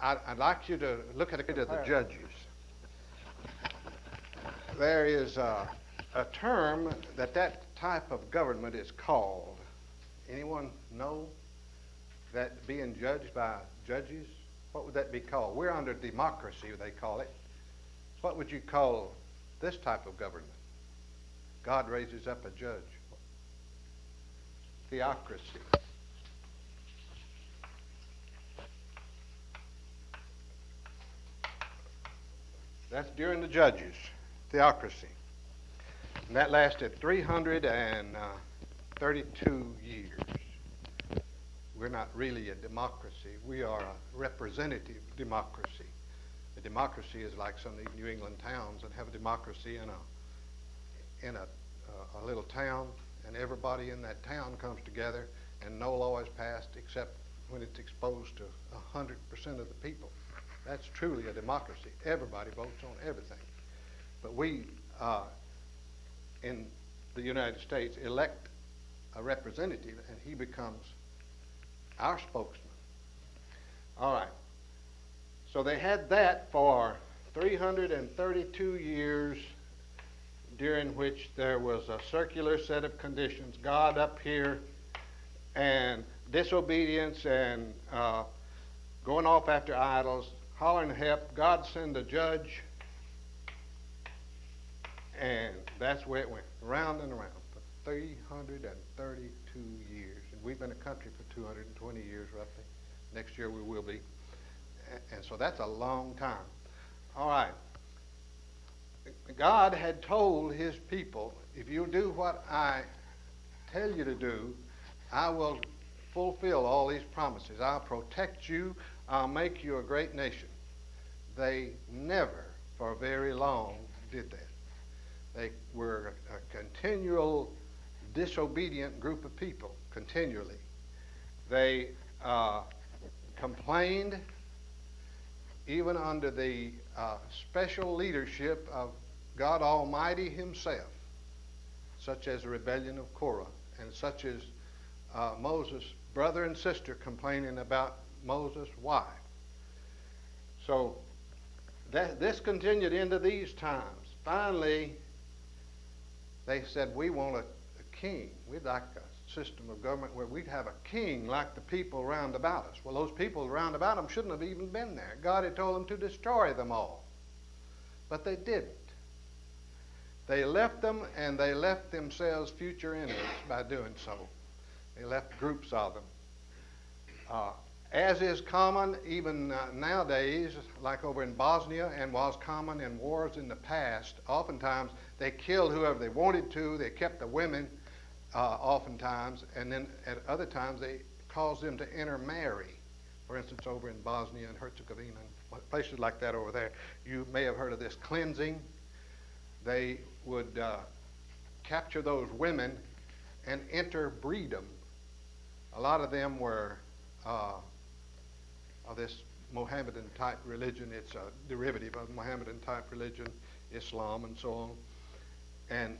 I'd like you to look at the judges. There is a term that type of government is called. Anyone know that being judged by judges? What would that be called? We're under democracy, they call it. What would you call this type of government? God raises up a judge. Theocracy. That's during the judges. Theocracy. And that lasted 332 years. We're not really a democracy. We are a representative democracy. A democracy is like some of these New England towns that have a democracy in a little town, and everybody in that town comes together, and no law is passed except when it's exposed to 100% of the people. That's truly a democracy. Everybody votes on everything. But we, in the United States, elect a representative, and he becomes our spokesman. All right. So they had that for 332 years, during which there was a circular set of conditions. God up here, and disobedience, and going off after idols, hollering help. God send a judge, and that's where it went, round and around for 332 years. And we've been a country for 220 years, roughly. Next year we will be. And so that's a long time. All right. God had told his people, if you do what I tell you to do, I will fulfill all these promises. I'll protect you. I'll make you a great nation. They never, for very long, did that. They were a continual disobedient group of people, continually. They complained, even under the special leadership of God Almighty himself, such as the rebellion of Korah, and such as Moses' brother and sister complaining about Moses' wife. So this continued into these times. Finally, they said, we want a king. We'd like a system of government where we'd have a king like the people round about us. Well, those people round about them shouldn't have even been there. God had told them to destroy them all. But they didn't. They left them, and they left themselves future enemies by doing so. They left groups of them. As is common even nowadays, like over in Bosnia, and was common in wars in the past, oftentimes they killed whoever they wanted to. They kept the women oftentimes, and then at other times they caused them to intermarry. For instance, over in Bosnia and Herzegovina, and places like that over there, you may have heard of this cleansing. They would capture those women and interbreed them. A lot of them were of this Mohammedan type religion. It's a derivative of Mohammedan type religion, Islam and so on. And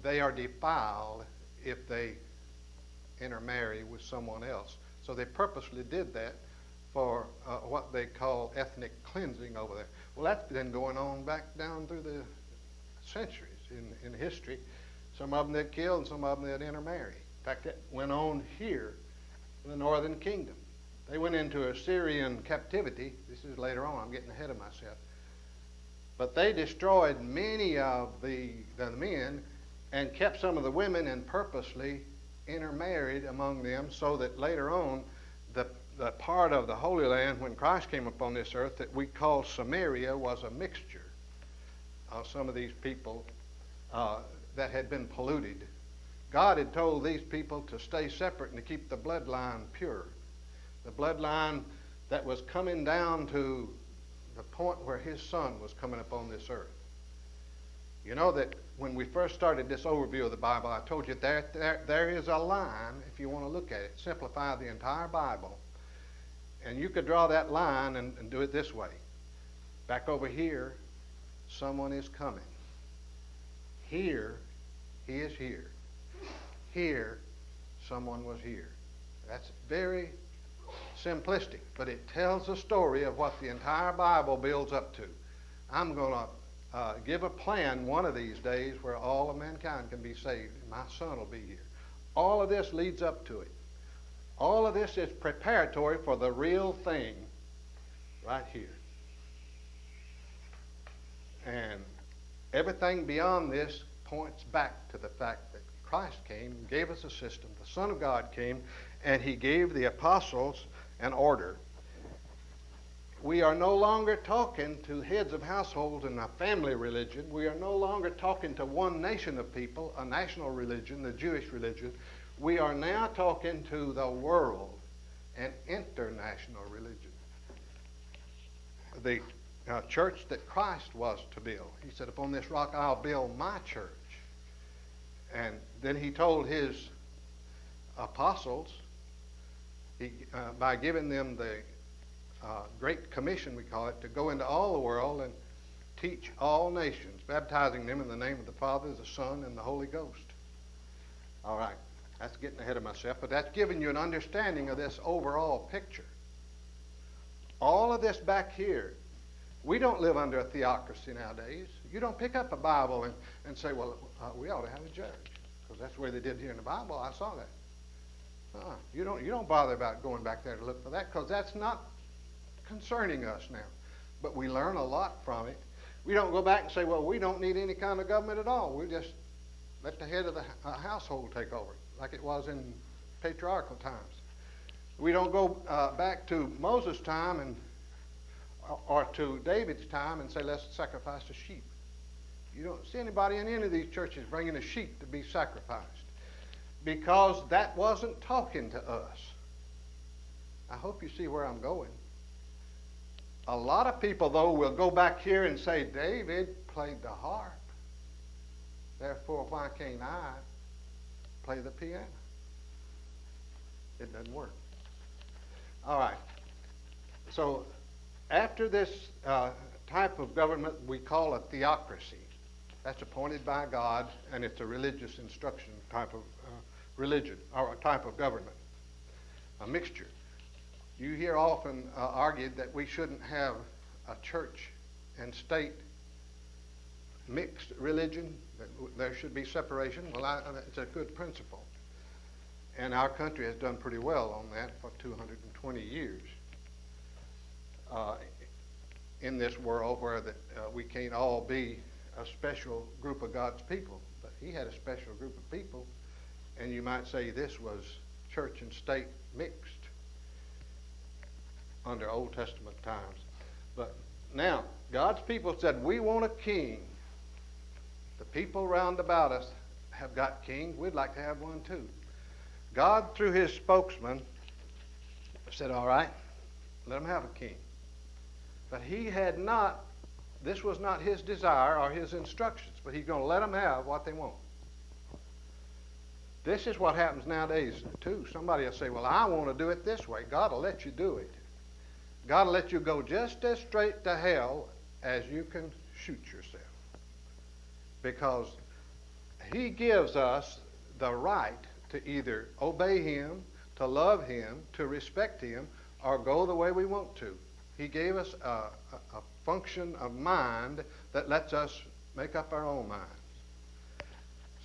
they are defiled if they intermarry with someone else. So they purposely did that for what they call ethnic cleansing over there. Well, that's been going on back down through the centuries in history. Some of them that killed and some of them that intermarry. In fact, that went on here in the northern kingdom. They went into Assyrian captivity. This is later on. I'm getting ahead of myself. But they destroyed many of the men and kept some of the women and purposely intermarried among them, so that later on the part of the Holy Land when Christ came upon this earth that we call Samaria was a mixture of some of these people that had been polluted. God had told these people to stay separate and to keep the bloodline pure. The bloodline that was coming down to the point where his son was coming upon this earth. You know that when we first started this overview of the Bible, I told you there is a line, if you want to look at it, simplify the entire Bible. And you could draw that line and do it this way. Back over here, someone is coming. Here, he is here. Here, someone was here. That's very simplistic, but it tells the story of what the entire Bible builds up to. I'm going to give a plan one of these days where all of mankind can be saved, and my son will be here. All of this leads up to it. All of this is preparatory for the real thing right here. And everything beyond this points back to the fact that Christ came and gave us a system. The Son of God came and he gave the apostles an order. We are no longer talking to heads of households in a family religion. We are no longer talking to one nation of people, a national religion, the Jewish religion. We are now talking to the world, an international religion. The church that Christ was to build. He said, upon this rock I'll build my church. And then he told his apostles, by giving them the Great Commission, we call it, to go into all the world and teach all nations, baptizing them in the name of the Father, the Son, and the Holy Ghost. All right, that's getting ahead of myself, but that's giving you an understanding of this overall picture. All of this back here, we don't live under a theocracy nowadays. You don't pick up a Bible and say, well, we ought to have a judge, because that's the way they did here in the Bible. I saw that. You don't bother about going back there to look for that, because that's not concerning us now. But we learn a lot from it. We don't go back and say, well, we don't need any kind of government at all. We just let the head of the household take over, like it was in patriarchal times. We don't go back to Moses' time or to David's time and say, let's sacrifice a sheep. You don't see anybody in any of these churches bringing a sheep to be sacrificed, because that wasn't talking to us. I hope you see where I'm going. A lot of people, though, will go back here and say, David played the harp. Therefore, why can't I play the piano? It doesn't work. All right. So after this type of government we call a theocracy, that's appointed by God, and it's a religious instruction type of religion, or a type of government, a mixture. You hear often argued that we shouldn't have a church and state mixed religion, that there should be separation. Well, it's a good principle. And our country has done pretty well on that for 220 years in this world where we can't all be a special group of God's people. But he had a special group of people, and you might say this was church and state mixed under Old Testament times. But now, God's people said, we want a king. The people round about us have got kings. We'd like to have one too. God, through his spokesman, said, all right, let them have a king. But he had not, this was not his desire or his instructions, but he's going to let them have what they want. This is what happens nowadays too. Somebody will say, well, I want to do it this way. God will let you do it. God will let you go just as straight to hell as you can shoot yourself. Because he gives us the right to either obey him, to love him, to respect him, or go the way we want to. He gave us a function of mind that lets us make up our own minds.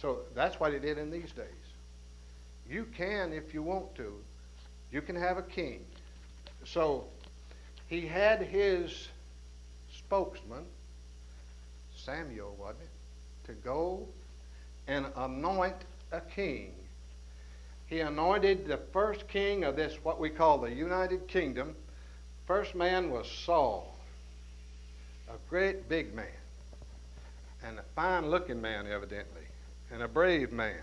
So that's what he did in these days. You can, if you want to, you can have a king. So he had his spokesman, Samuel, wasn't it, to go and anoint a king. He anointed the first king of this, what we call the United Kingdom. First man was Saul, a great big man, and a fine-looking man, evidently, and a brave man.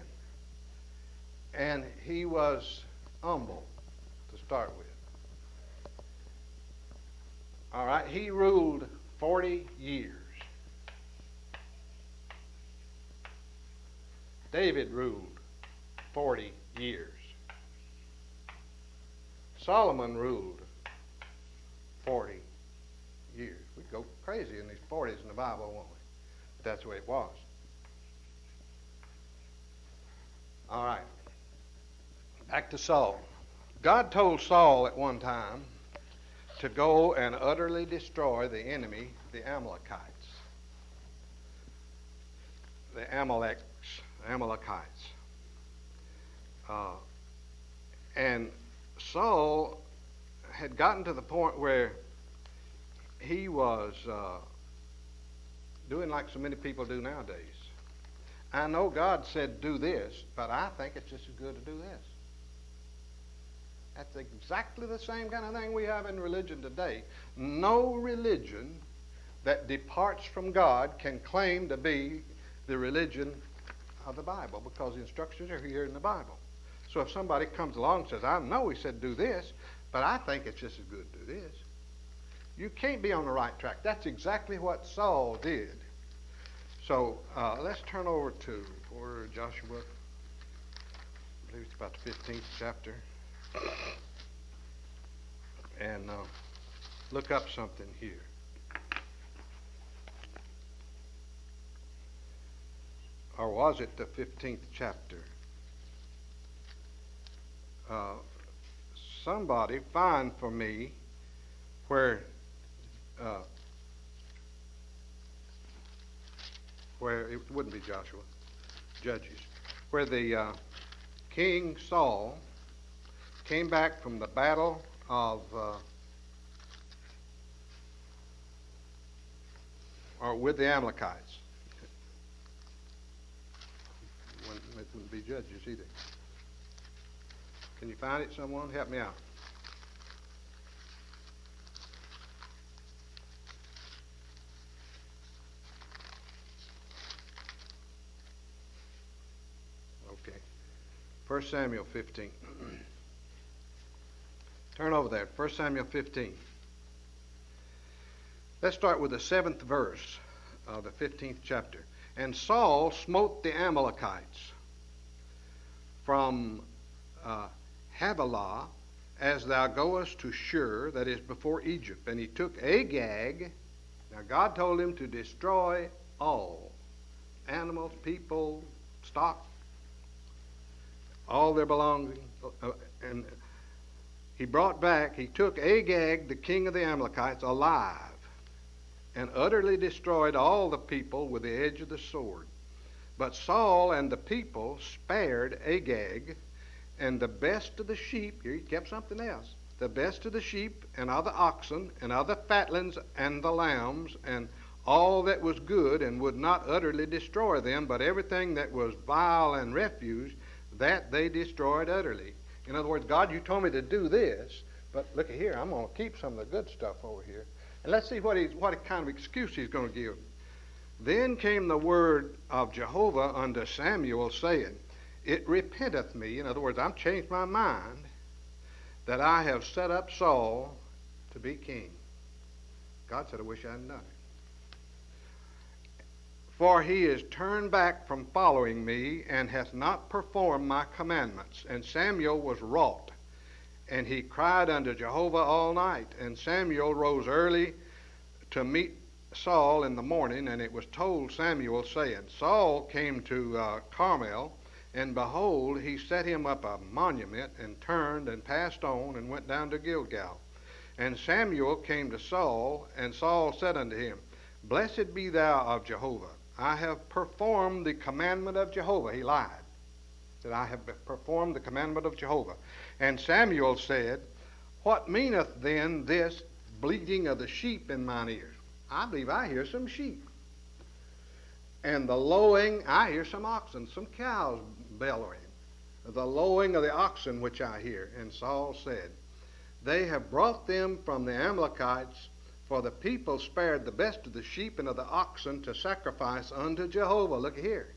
And he was humble to start with. All right, he ruled 40 years. David ruled 40 years. Solomon ruled 40 years. We go crazy in these 40s in the Bible, won't we? But that's the way it was. All right. Back to Saul. God told Saul at one time to go and utterly destroy the enemy, the Amalekites. The Amalekites. And Saul had gotten to the point where he was doing like so many people do nowadays. I know God said do this, but I think it's just as good to do this. That's exactly the same kind of thing we have in religion today. No religion that departs from God can claim to be the religion of the Bible, because the instructions are here in the Bible. So if somebody comes along and says, I know he said do this, but I think it's just as good to do this, you can't be on the right track. That's exactly what Saul did. So let's turn over to Joshua. I believe it's about the 15th chapter. And look up something here. Or was it the 15th chapter? Somebody find for me where it wouldn't be Joshua, Judges, where the King Saul came back from the battle of, or with the Amalekites. It wouldn't be Judges either. Can you find it, someone? Help me out. Okay. 1 Samuel 15. Turn over there, 1 Samuel 15. Let's start with the 7th verse of the 15th chapter. And Saul smote the Amalekites from Havilah, as thou goest to Shur, that is before Egypt. And he took Agag. Now God told him to destroy all animals, people, stock, all their belongings. And he took Agag, the king of the Amalekites, alive, and utterly destroyed all the people with the edge of the sword. But Saul and the people spared Agag, and the best of the sheep, here he kept something else, the best of the sheep and of the oxen and of the fatlings and the lambs and all that was good, and would not utterly destroy them, but everything that was vile and refuse, that they destroyed utterly. In other words, God, you told me to do this, but look at here, I'm going to keep some of the good stuff over here. And let's see what kind of excuse he's going to give. Then came the word of Jehovah unto Samuel, saying, It repenteth me, in other words, I've changed my mind, that I have set up Saul to be king. God said, I wish I hadn't done it. For he is turned back from following me, and hath not performed my commandments. And Samuel was wroth, and he cried unto Jehovah all night. And Samuel rose early to meet Saul in the morning, and it was told Samuel, saying, Saul came to Carmel, and behold, he set him up a monument, and turned and passed on, and went down to Gilgal. And Samuel came to Saul, and Saul said unto him, Blessed be thou of Jehovah. I have performed the commandment of Jehovah. He lied. That I have performed the commandment of Jehovah. And Samuel said, What meaneth then this bleating of the sheep in mine ears? I believe I hear some sheep. And the lowing, I hear some oxen, some cows bellowing. The lowing of the oxen which I hear. And Saul said, They have brought them from the Amalekites, for the people spared the best of the sheep and of the oxen to sacrifice unto Jehovah. Look here.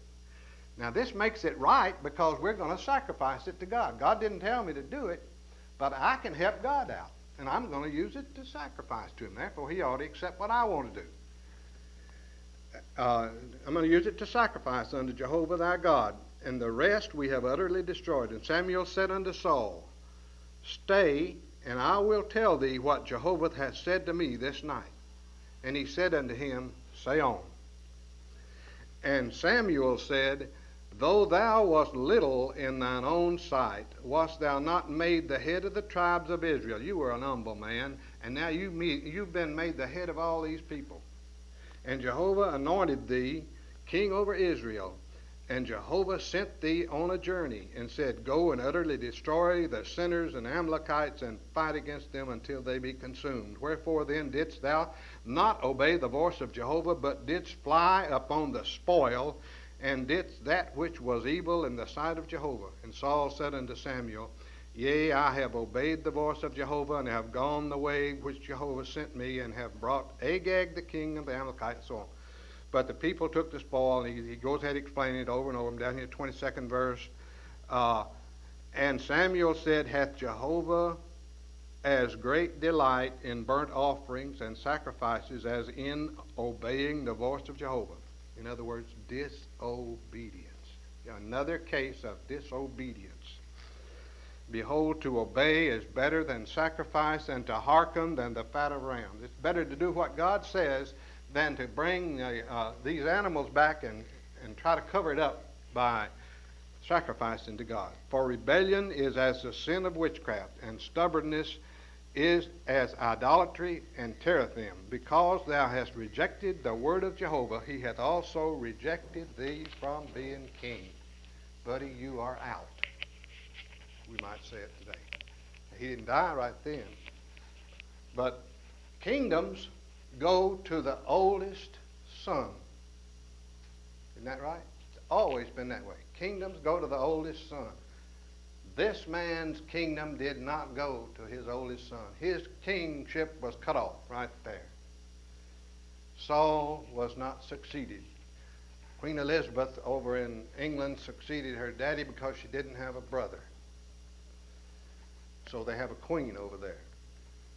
Now this makes it right, because we're going to sacrifice it to God. God didn't tell me to do it, but I can help God out. And I'm going to use it to sacrifice to him. Therefore, he ought to accept what I want to do. I'm going to use it to sacrifice unto Jehovah thy God. And the rest we have utterly destroyed. And Samuel said unto Saul, Stay, and I will tell thee what Jehovah hath said to me this night. And he said unto him, Say on. And Samuel said, Though thou wast little in thine own sight, wast thou not made the head of the tribes of Israel? You were an humble man, and now you've been made the head of all these people. And Jehovah anointed thee king over Israel. And Jehovah sent thee on a journey, and said, Go and utterly destroy the sinners and Amalekites, and fight against them until they be consumed. Wherefore then didst thou not obey the voice of Jehovah, but didst fly upon the spoil, and didst that which was evil in the sight of Jehovah? And Saul said unto Samuel, Yea, I have obeyed the voice of Jehovah, and have gone the way which Jehovah sent me, and have brought Agag the king of the Amalekites, and so on. But the people took the spoil, and he goes ahead explaining it over and over. I'm down here, 22nd verse. And Samuel said, Hath Jehovah as great delight in burnt offerings and sacrifices as in obeying the voice of Jehovah? In other words, disobedience. Another case of disobedience. Behold, to obey is better than sacrifice, and to hearken than the fat of rams. It's better to do what God says than to bring these animals back and try to cover it up by sacrificing to God. For rebellion is as the sin of witchcraft, and stubbornness is as idolatry and teraphim. Because thou hast rejected the word of Jehovah, he hath also rejected thee from being king. Buddy, you are out. We might say it today. He didn't die right then. But kingdoms go to the oldest son. Isn't that right? It's always been that way. Kingdoms go to the oldest son. This man's kingdom did not go to his oldest son. His kingship was cut off right there. Saul was not succeeded. Queen Elizabeth over in England succeeded her daddy because she didn't have a brother. So they have a queen over there.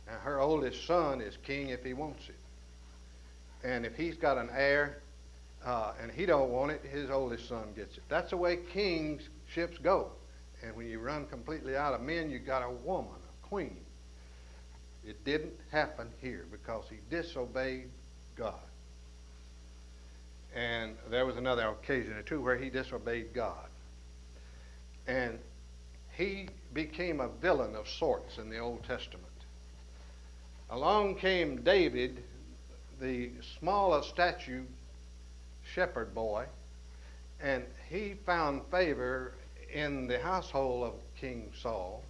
Now her oldest son is king if he wants it. And if he's got an heir and he don't want it, his oldest son gets it. That's the way kingships go. And when you run completely out of men, you got a woman, a queen. It didn't happen here because he disobeyed God. And there was another occasion or two where he disobeyed God. And he became a villain of sorts in the Old Testament. Along came David, the small of stature shepherd boy, and he found favor in the household of King Saul.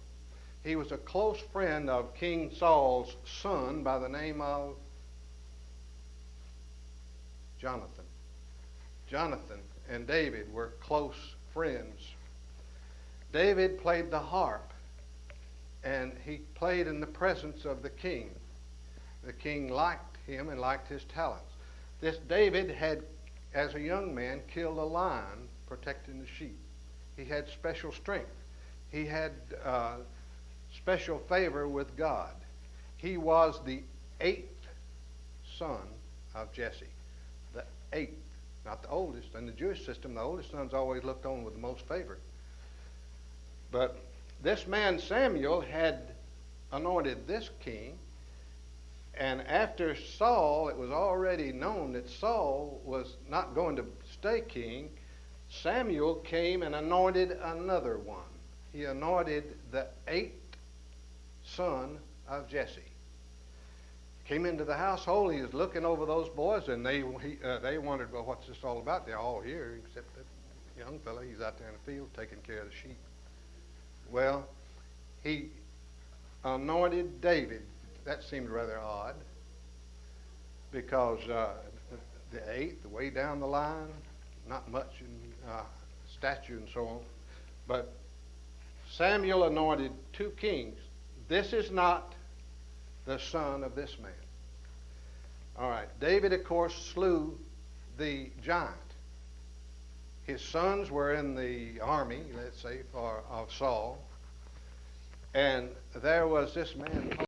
He was a close friend of King Saul's son by the name of Jonathan. Jonathan and David were close friends. David played the harp, and he played in the presence of the king. The king liked him and liked his talents. This David had, as a young man, killed a lion protecting the sheep. He had special strength. He had special favor with God. He was the 8th son of Jesse. The 8th, not the oldest. In the Jewish system, the oldest son's always looked on with the most favor. But this man Samuel had anointed this king, and after Saul, it was already known that Saul was not going to stay king. Samuel came and anointed another one. He anointed the 8th son of Jesse. Came into the household. He was looking over those boys, and they wondered, well, what's this all about? They're all here, except that young fellow. He's out there in the field taking care of the sheep. Well, he anointed David. That seemed rather odd, because the 8th, way down the line, not much in stature and so on. But Samuel anointed 2 kings. This is not the son of this man. All right. David, of course, slew the giant. His sons were in the army, let's say, of Saul. And there was this man